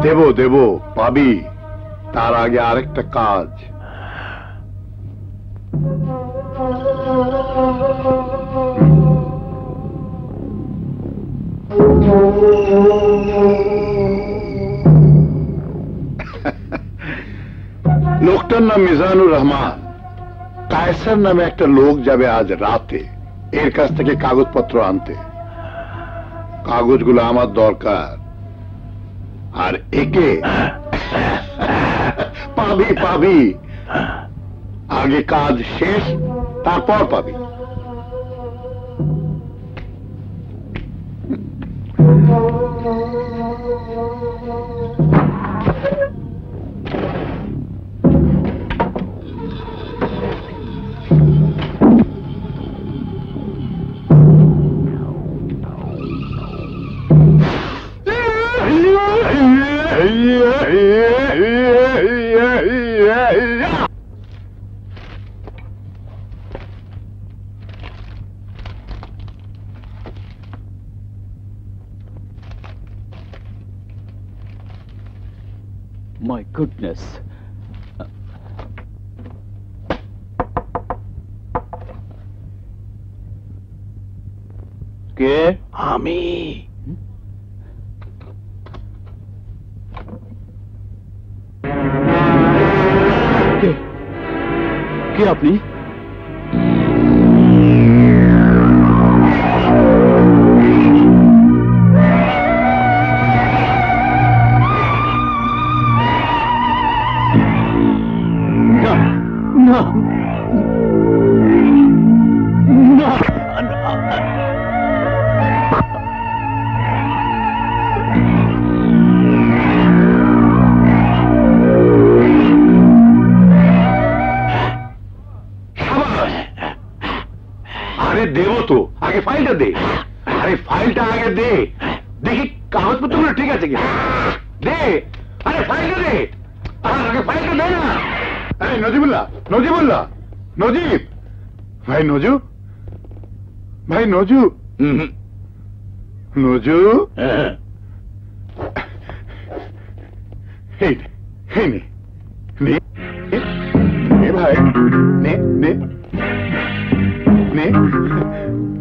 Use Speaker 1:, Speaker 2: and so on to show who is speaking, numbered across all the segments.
Speaker 1: দেবো দেবো, পাবি। তার আগে আরেকটা কাজ। লোকটার নাম মিজানুর রহমান। কায়সার নামে একটা লোক যাবে আজ রাতে এর কাছ থেকে কাগজপত্র আনতে। কাগজগুলো আমার দরকার, আর একে পাবি পাবি। আগে কাজ শেষ, তারপর পাবি।
Speaker 2: My goodness. কে?
Speaker 3: আমি।
Speaker 2: কে আপনি?
Speaker 1: দেবো তো, আগে ফাইলটা দে। আরে ফাইলটা আগে দে, দেখি কাগজপত্রগুলো ঠিক আছে কিনা। দে, আরে ফাইলটা দে, আগে ফাইলটা দে না। এই নজিবুল্লাহ, নজিবুল্লাহ, নজিব ভাই, নজু ভাই, নজু, নজু। এই নে, নে নে ভাই, নে নে নে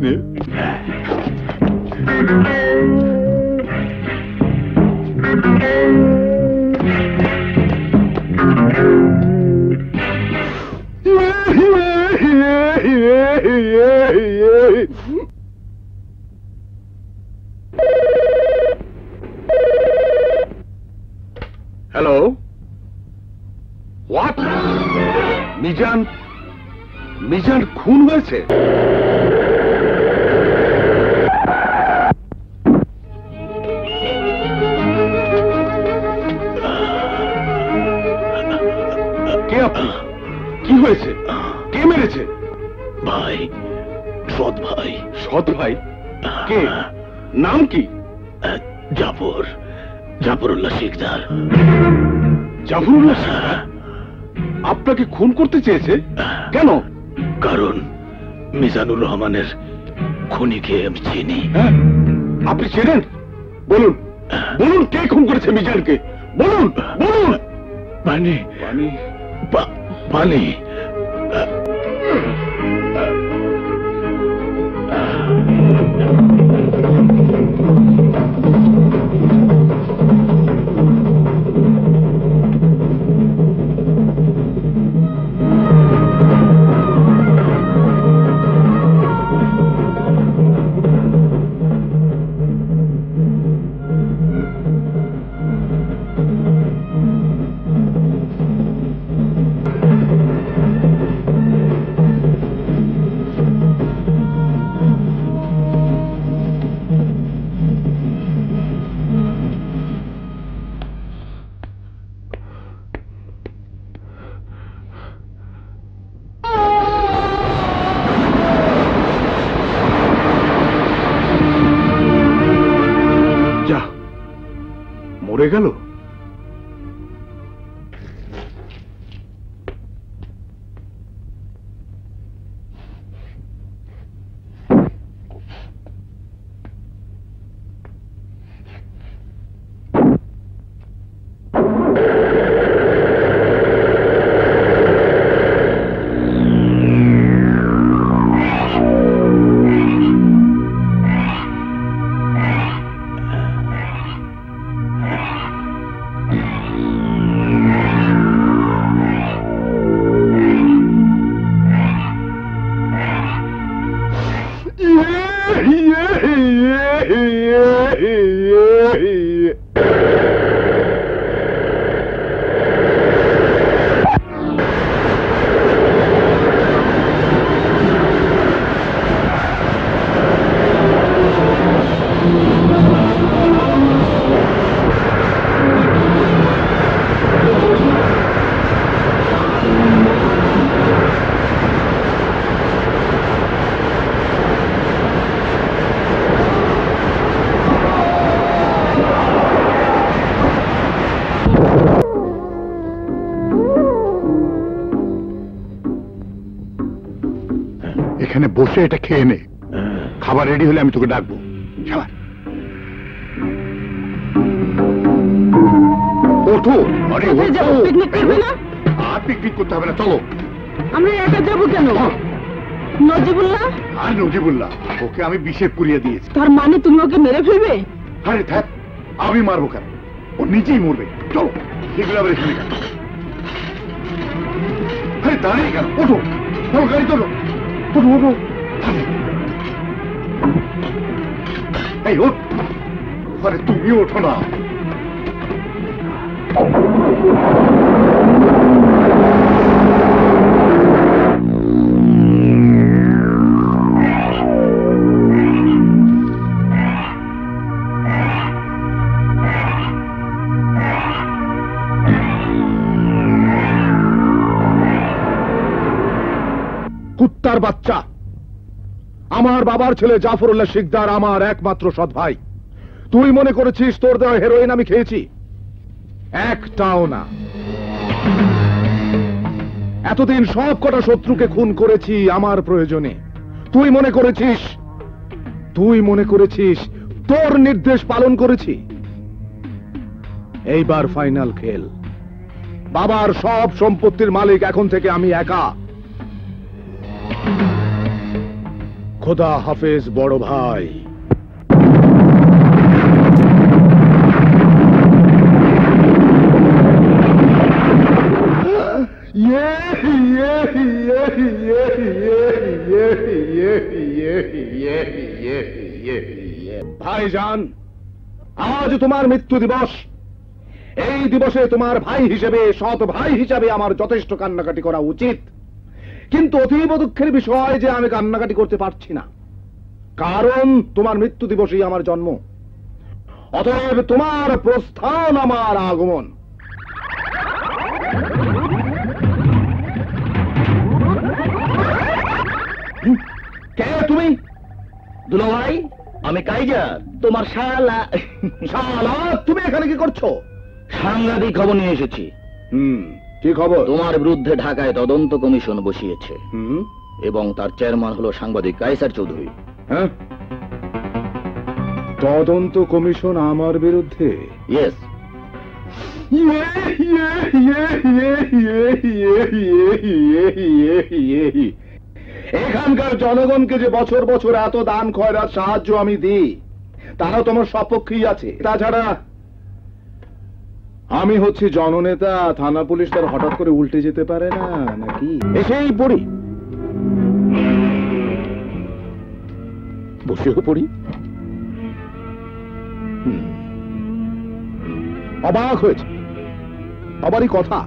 Speaker 1: নে। Hello, what? মিজান, মিজান খুন হয়েছে? কে আপনি? কি হয়েছে? কে মেরেছে?
Speaker 3: ভাই, সৎ ভাই।
Speaker 1: সৎ ভাই? কে? নাম কি?
Speaker 3: জাফর, জাফরুল্লাহ শিকদার।
Speaker 1: জাফরুল্লাহ শিকদার আপনাকে খুন করতে চেয়েছে? কেন?
Speaker 3: কারণ মিজানুর রহমানের খুনিকে আমি চিনি।
Speaker 1: হ্যাঁ, আপনি চেনেন? বলুন, বলুন কে খুন করেছে মিজানকে? বলুন, বলুন।
Speaker 3: পানি,
Speaker 1: পানি,
Speaker 3: পানি।
Speaker 1: মরে গেল। এখানে বসে এটা খেয়ে নে, খাবার রেডি হলে আমি তোকে ডাকবো। খাবার ওঠো। আরে
Speaker 4: পিকনিক করবে না?
Speaker 1: আর পিকনিক করতে হবে না, চলো।
Speaker 4: আমরা একা যাবো কেন? নজিবুল্লাহ?
Speaker 1: আর নজিবুল্লাহ, ওকে আমি বিষে পুড়িয়ে দিয়েছি।
Speaker 4: তার মানে তুমি ওকে মেরে ফেলবে?
Speaker 1: আরে থাক, আমি মারবো কেন? ও নিজেই মরবে। চলো, এগুলো আবার এখানে কেন? আরে দাঁড়িয়ে কেন? ওঠো, চলো, গাড়ি চলো। ওঠো ওঠো। এই ওঠ। আরে তুমি ওঠো না।
Speaker 5: কুত্তার বাচ্চা, আমার বাবার ছেলে জাফরুল্লাহ শিকদার আমার একমাত্র সৎ ভাই। তুই মনে করেছিস তোর দেওয়া হেরোইন আমি খেয়েছি? একটাও না। এতদিন সব কটা শত্রুকে খুন করেছি আমার প্রয়োজনে। তুই মনে করেছিস তোর নির্দেশ পালন করেছি? এইবার ফাইনাল খেল। বাবার সব সম্পত্তির মালিক এখন থেকে আমি একা। খোদা হাফেজ বড় ভাই। ভাইজান, আজ তোমার মৃত্যু দিবস। এই দিবসে তোমার ভাই হিসেবে, সৎ ভাই হিসেবে আমার যথেষ্ট কান্নাকাটি করা উচিত, কিন্তু অতীব দুঃখের বিষয় যে আমি কান্নাকাটি করতে পারছি না, কারণ তোমার মৃত্যু দিবসেই আমার জন্ম। অতএব তোমার প্রস্থান আমার আগমন। কে তুমি?
Speaker 3: দুলাভাই, আমি কাইজার, তোমার শালা।
Speaker 5: শালা, তুমি এখানে কি করছো?
Speaker 3: সাংঘাতিক খবর নিয়ে এসেছি।
Speaker 5: কি খবর?
Speaker 3: তোমার বিরুদ্ধে ঢাকায় তদন্ত কমিশন বসিয়েছে এবং তার চেয়ারম্যান হলো সাংবাদিক কায়সার চৌধুরী।
Speaker 5: হ্যাঁ, তদন্ত কমিশন আমার বিরুদ্ধে?
Speaker 3: ইয়েস।
Speaker 5: এখানকার জনগণকে যে বছর বছর এত দান খয়রাত সাহায্য আমি দিই, তারা তোমার সপক্ষেই আছে। তাছাড়া আমি হচ্ছি জননেতা, থানা পুলিশ তার হঠাৎ করে উল্টে যেতে পারে না নাকি? এসেই পড়ি, বসেও পড়ি। অবাক হয়েছে, আবারই কথা।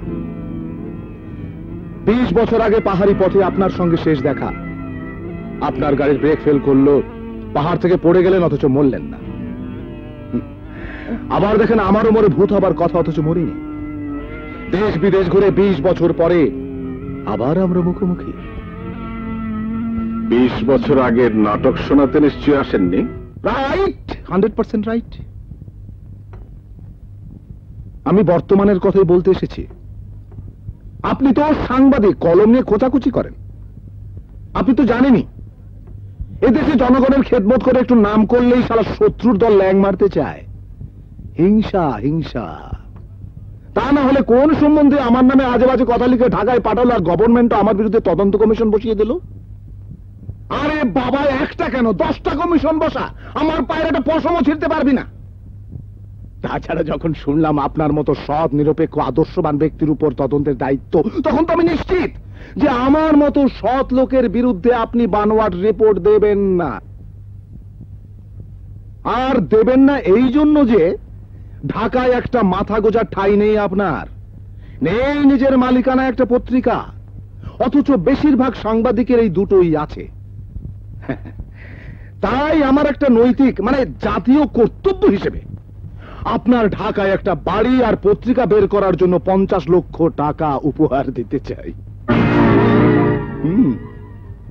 Speaker 5: 20 বছর আগে পাহাড়ি পথে আপনার সঙ্গে শেষ দেখা। আপনার গাড়ির ব্রেক ফেল করলো, পাহাড় থেকে পড়ে গেলেন, অথচ মরলেন না। আবার দেখেন আমার উমরে ভূত হবার কথা, অথচ মরিনি। দেশ বিদেশ ঘুরে 20 বছর পরে আবার আমরা মুখোমুখি।
Speaker 1: 20 বছর আগের নাটক শোনাতে নিশ্চয়ই আসেননি?
Speaker 5: Right, 100% right. আমি বর্তমানের কথাই বলতে এসেছি। আপনি তো সাংবাদিক, কলম নিয়ে খোঁচাখুচি করেন। আপনি তো জানেনই এদেশে জনগণের খেদমত করে একটু নাম করলেই শালা শত্রুর দল ল্যাং মারতে চায়। হিংসা হিংসা। তা না হলে কোন সম্বন্ধে আমার নামে আজে বাজে কথা লিখে ঢাকায় পাঠালো আর গভর্নমেন্টও আমার বিরুদ্ধে তদন্ত কমিশন বসিয়ে দিল? আরে বাবা, একটা কেন 10টা কমিশন বসা, আমার পায়ের একটা পশমও ছিঁড়তে পারবি না। তাছাড়া যখন শুনলাম আপনার মতো সৎ নিরপেক্ষ আদর্শবান ব্যক্তির উপর তদন্তের দায়িত্ব, তখন তো আমি নিশ্চিত যে আমার মতো সৎ লোকের বিরুদ্ধে আপনি বানোয়াট রিপোর্ট দেবেন না। আর দেবেন না এই জন্য যে ঢাকায় একটা মাথা গোজার ঠাঁই নেই আপনার, নেই নিজের মালিকানা একটা পত্রিকা, অথচ বেশিরভাগ সাংবাদিকের এই দুটোই আছে। তাই আমার একটা নৈতিক মানে জাতীয় কর্তব্য হিসেবে আপনার ঢাকায় একটা বাড়ি আর পত্রিকা বের করার জন্য 50 লক্ষ টাকা উপহার দিতে চাই।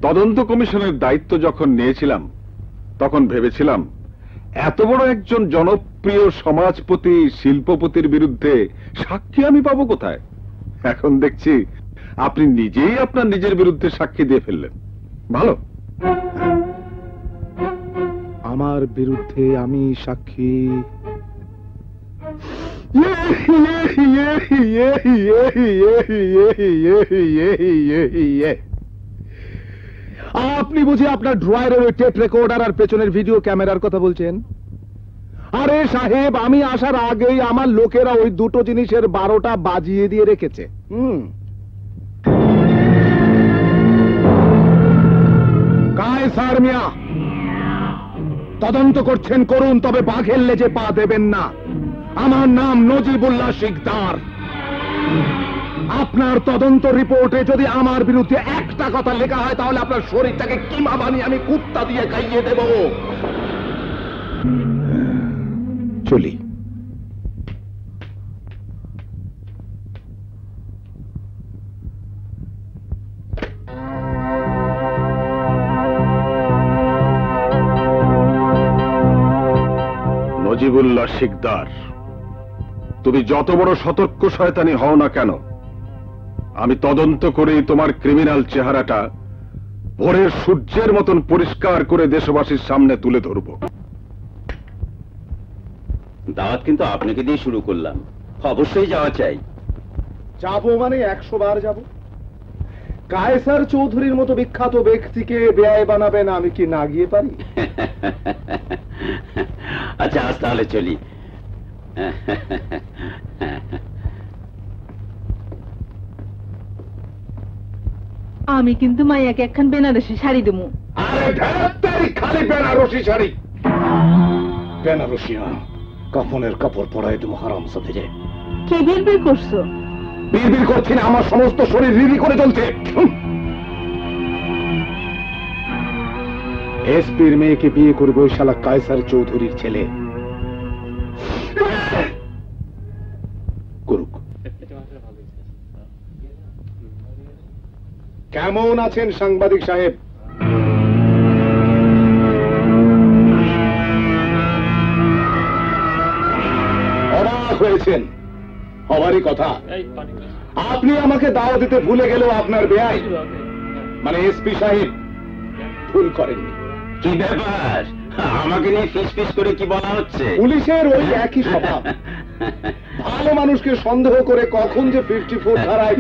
Speaker 1: তদন্ত কমিশনের দায়িত্ব যখন নিয়েছিলাম তখন ভেবেছিলাম এত বড় একজন জনপ্রিয় সমাজপতি, শিল্পপতির বিরুদ্ধে সাক্ষী আমি পাবো কোথায়? এখন দেখছি আপনি নিজেই আপনার নিজের বিরুদ্ধে সাক্ষী দিয়ে ফেললেন। ভালো,
Speaker 5: আমার বিরুদ্ধে আমি সাক্ষী। আপনি বুঝি আপনার ড্রয়ারের ওই টেপ রেকর্ডার আর পেছনের ভিডিও ক্যামেরার কথা বলছেন? আরে সাহেব, আমি আসার আগেই আমার লোকেরা ওই দুটো জিনিসের 12টা বাজিয়ে দিয়ে রেখেছে। কায়সার মিয়া, তদন্ত করছেন করুন, তবে বাঘের লেজে পা দেবেন না। আমার নাম নজিবুল্লাহ শিকদার। আপনার তদন্ত রিপোর্টে যদি আমার বিরুদ্ধে একটা কথা লেখা হয় তাহলে আপনার শরীরটাকে কিমা বানিয়ে আমি কুত্তা দিয়ে খাইয়ে দেব। চলি।
Speaker 1: নজিবুল্লাহ শিকদার, তুমি যত বড় সতর্ক শয়তানি হও না কেন, আমি তদন্ত করেই তোমার ক্রিমিনাল চেহারাটা ভোরের সূর্যের মতন পরিষ্কার করে দেশবাসীর সামনে তুলে ধরব।
Speaker 2: দাওয়াত কিন্তু আপনাকে দিয়ে শুরু করলাম, অবশ্যই যাওয়া চাই।
Speaker 5: যাবো মানে 100 বার যাব। কায়সার চৌধুরীর মতো বিখ্যাত ব্যক্তিকে বেয়াই বানাবেন, আমি কি না গিয়ে পারি?
Speaker 2: আচ্ছা, আজ তাহলে চলি।
Speaker 4: আমি কিন্তু মাইয়াকে একখান বেনারসি শাড়ি দেবো।
Speaker 5: আরে ঢেরাত্তারি খালি বেনারসি শাড়ি। বেনারসি না, কাফনের কাপড় পরাই তুমি হারাম সাথে যে।
Speaker 4: কে বিড়বিড় করছো?
Speaker 5: বিড়বিড় করছি না, আমার সমস্ত শরীর রিরি করে চলছে। এসপির মেয়েকে বিয়ে করবে ওই শালা কায়সার চৌধুরীর ছেলে। করুক। কেমন আছেন সাংবাদিক সাহেব? অবাক হয়েছেন? হবারই কথা। আপনি আমাকে দাওয়াত দিতে ভুলে গেলেও আপনার বেয়াই মানে এসপি সাহেব ভুল করেননি।
Speaker 2: কি ব্যাপার, আমাকে নিয়ে ফিস ফিস করে কি বলা হচ্ছে?
Speaker 5: পুলিশের ওই একই স্বভাব। ভালো মানুষকে সন্দেহ করে কখন যে 54 ধারায়